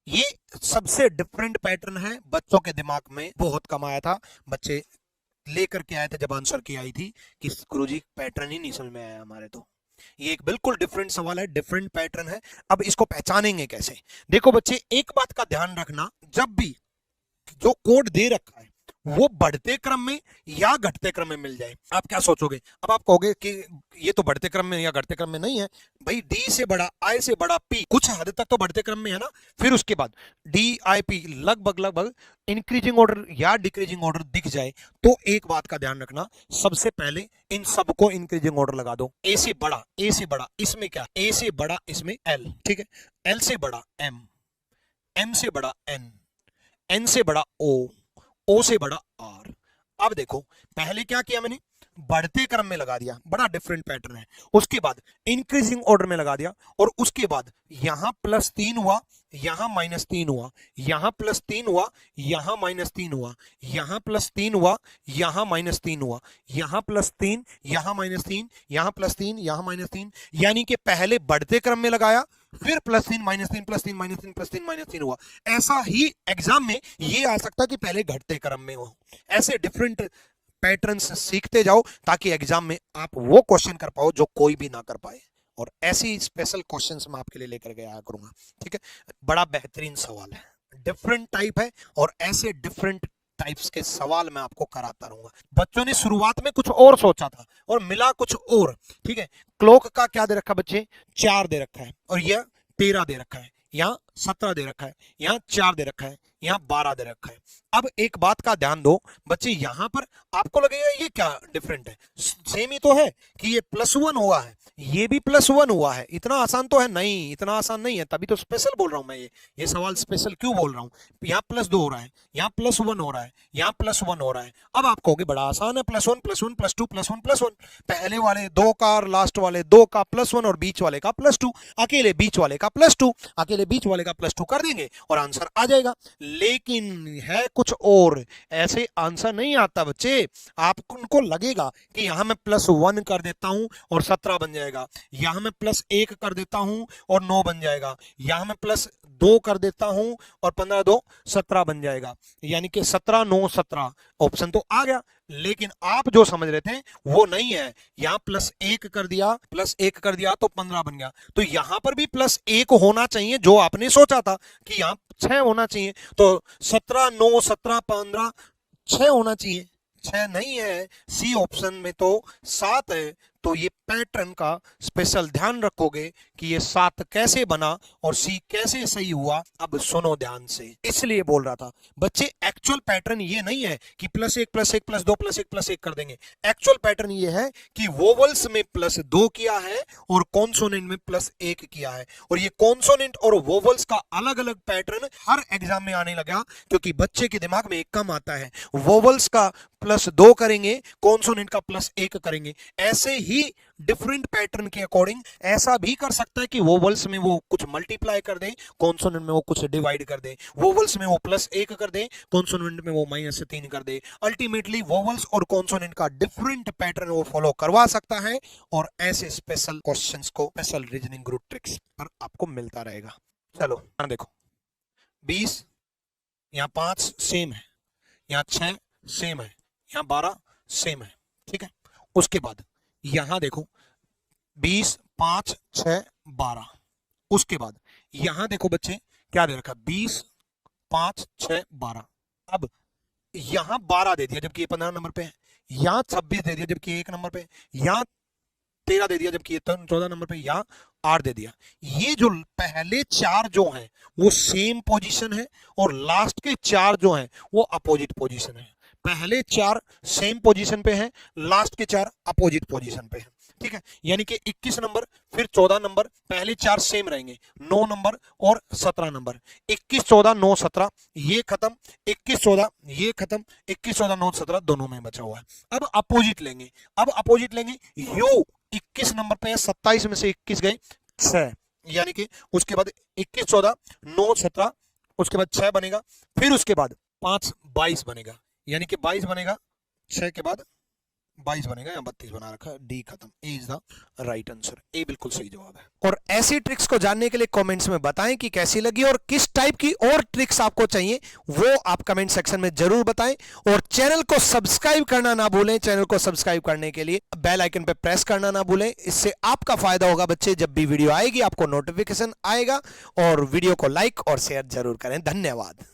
ये सबसे different pattern है, बच्चों के दिमाग में बहुत कम आया था। बच्चे लेकर के आए थे जब आंसर की आई थी कि गुरुजी पैटर्न ही नहीं समझ में आया हमारे। तो ये एक बिल्कुल डिफरेंट सवाल है, डिफरेंट पैटर्न है। अब इसको पहचानेंगे कैसे? देखो बच्चे, एक बात का ध्यान रखना, जब भी जो कोड दे रखा है वो बढ़ते क्रम में या घटते क्रम में मिल जाए, आप क्या सोचोगे? अब आप कहोगे कि ये तो बढ़ते क्रम में या घटते क्रम में नहीं है। भाई डी से बड़ा, आई से बड़ा पी कुछ हद तक तो बढ़ते क्रम में है ना। फिर उसके बाद डी आई पी लगभग लगभग इंक्रीजिंग ऑर्डर या डिक्रीजिंग ऑर्डर दिख जाए तो एक बात का ध्यान रखना, सबसे पहले इन सबको इंक्रीजिंग ऑर्डर लगा दो। ए से बड़ा, ए से बड़ा इसमें क्या, ए से बड़ा इसमें एल, ठीक है। एल से बड़ा एम, एम से बड़ा एन, एन से बड़ा ओ से बड़ा आर। अब देखो, पहले क्या किया मैंने, बढ़ते क्रम में लगा दिया, बड़ा डिफरेंट पैटर्न है। उसके बाद इंक्रीजिंग ऑर्डर में लगा दिया, और उसके बाद यहां +3 हुआ, यहां -3 हुआ, यहां +3 हुआ, यहां -3 हुआ, यहां +3 हुआ, यहां -3 हुआ, यहां +3, यहां -3, यहां +3, यहां -3। यानी कि पहले बढ़ते क्रम में लगाया, फिर +3 -3 +3 -3 +3 -3 हुआ। ऐसा ही एग्जाम में ये आ सकता है कि पहले घटते क्रम में हो। ऐसे डिफरेंट पैटर्न्स सीखते जाओ ताकि एग्जाम में आप वो क्वेश्चन कर पाओ जो कोई भी ना कर पाए। और ऐसी स्पेशल क्वेश्चंस मैं आपके लिए लेकर के आया करूंगा, ठीक है। बड़ा बेहतरीन सवाल है, डिफरेंट टाइप है, और ऐसे डिफरेंट टाइप्स के सवाल मैं आपको कराता रहूंगा। बच्चों ने शुरुआत में कुछ और सोचा था और मिला कुछ और, ठीक है। क्लॉक का क्या दे रखा बच्चे, 4 दे रखा है, और यह 13 दे रखा है, यहाँ 17 दे रखा है, यहाँ 4 दे रखा है, यहाँ 12 दे रखा है। अब एक बात का ध्यान दो बच्चे, यहां पर आपको लगेगा ये क्या डिफरेंट है, सेम ही तो है कि ये +1 हुआ है, ये भी +1 हुआ है। इतना आसान तो है नहीं, इतना आसान नहीं है, तभी तो स्पेशल बोल रहा हूं मैं। ये सवाल स्पेशल क्यों बोल रहा हूं? यहाँ +2 हो रहा है, यहाँ +1 हो रहा है, यहाँ +1 हो रहा है। अब आप कहोगे बड़ा आसान है, +1 +1 +2 +1 +1। पहले वाले 2 का और लास्ट वाले 2 का +1 और बीच वाले का +2, अकेले बीच वाले का +2, अकेले बीच वाले का +2 कर देंगे और आंसर आ जाएगा। लेकिन है कुछ और, ऐसे आंसर नहीं आता बच्चे। आपको लगेगा कि यहां मैं +1 कर देता हूं और 17 बन जाएगा, यहां मैं +1 कर देता हूं और 9 बन जाएगा, यहां मैं +2 कर देता हूं और 15 2 17 बन जाएगा। यानी कि 17 9 17 ऑप्शन तो आ गया। लेकिन आप जो समझ रहे थे वो नहीं है। यहां +1 कर दिया, +1 कर दिया तो 15 बन गया। तो यहां पर भी +1 होना चाहिए, जो आपने सोचा था कि यहां 6 होना चाहिए। तो 17 9 17 15 6 होना चाहिए, 6 नहीं है। सी ऑप्शन में तो 7 है। तो ये पैटर्न का स्पेशल ध्यान रखोगे कि ये 7 कैसे बना और सी कैसे सही हुआ। अब सुनो ध्यान से, इसलिए बोल रहा था बच्चे, एक्चुअल पैटर्न ये नहीं है कि +1 +1 +2 +1 +1 कर देंगे। एक्चुअल पैटर्न ये है कि वोवल्स में +2 किया है और कॉन्सोनेंट में +1 किया है। और ये कॉन्सोनेंट और वोवल्स का अलग अलग पैटर्न हर एग्जाम में आने लगा, क्योंकि बच्चे के दिमाग में एक कम आता है, वोवल्स का +2 करेंगे, कॉन्सोनेंट का +1 करेंगे। ऐसे ही डिफरेंट पैटर्न के अकॉर्डिंग ऐसा भी कर सकता है कि वोवल्स में वो कुछ मल्टीप्लाई कर दे, कॉन्सोनेंट में वो कुछ डिवाइड कर दे, वोवल्स में वो +1 कर दे, कॉन्सोनेंट में वो -3 कर दे। अल्टीमेटली वोवल्स और कॉन्सोनेंट का डिफरेंट पैटर्न वो फॉलो करवा सकता है। और ऐसे स्पेशल क्वेश्चंस को स्पेशल रीजनिंग ग्रुप ट्रिक्स पर आपको मिलता रहेगा। चलो देखो, 20, यहाँ 5 सेम है, यहाँ 6 सेम है, यहाँ 12 सेम है, ठीक है। उसके बाद यहां देखो 20 5 6 12। उसके बाद यहां देखो बच्चे क्या दे रखा, 20 5 6 12। अब यहां 12 दे दिया जबकि ये 15 नंबर पे है, यहां 26 दे दिया जबकि 1 नंबर पे है, यहां 13 दे दिया जबकि ये 14 नंबर पे, यहां 8 दे दिया। ये जो पहले 4 जो हैं वो सेम पोजीशन है और लास्ट के 4 जो हैं वो अपोजिट पोजीशन है। पहले 4 सेम पोजीशन पे हैं, लास्ट के 4 अपोजिट पोजीशन पे हैं, ठीक है। यानी कि 21 नंबर फिर 14 नंबर, पहले 4 सेम रहेंगे, 9 नंबर और 17 नंबर। 21 14 9 17 ये खत्म, 21 14 ये खत्म, 21 14 9 17 दोनों में बचा हुआ है। अब अपोजिट लेंगे, अब अपोजिट लेंगे, यू 21 नंबर पे है, 27 में से 21 गए 6, यानी कि उसके बाद 21 14 9 17, उसके बाद 6 बनेगा, फिर उसके बाद 5 22 बनेगा, यानी कि 22 बनेगा 6 के बाद 22 बनेगा, यहाँ 32 बना रखा है, डी खत्म, ए इज द राइट आंसर, ए बिल्कुल सही जवाब है। और ऐसी ट्रिक्स को जानने के लिए कमेंट्स में बताएं कि कैसी लगी और किस टाइप की और ट्रिक्स आपको चाहिए, वो आप कमेंट सेक्शन में जरूर बताएं। और चैनल को सब्सक्राइब करना ना भूलें, चैनल को सब्सक्राइब करने के लिए बेल आइकन पे प्रेस करना ना भूलें, इससे आपका फायदा होगा बच्चे, जब भी वीडियो आएगी आपको नोटिफिकेशन आएगा। और वीडियो को लाइक और शेयर जरूर करें। धन्यवाद।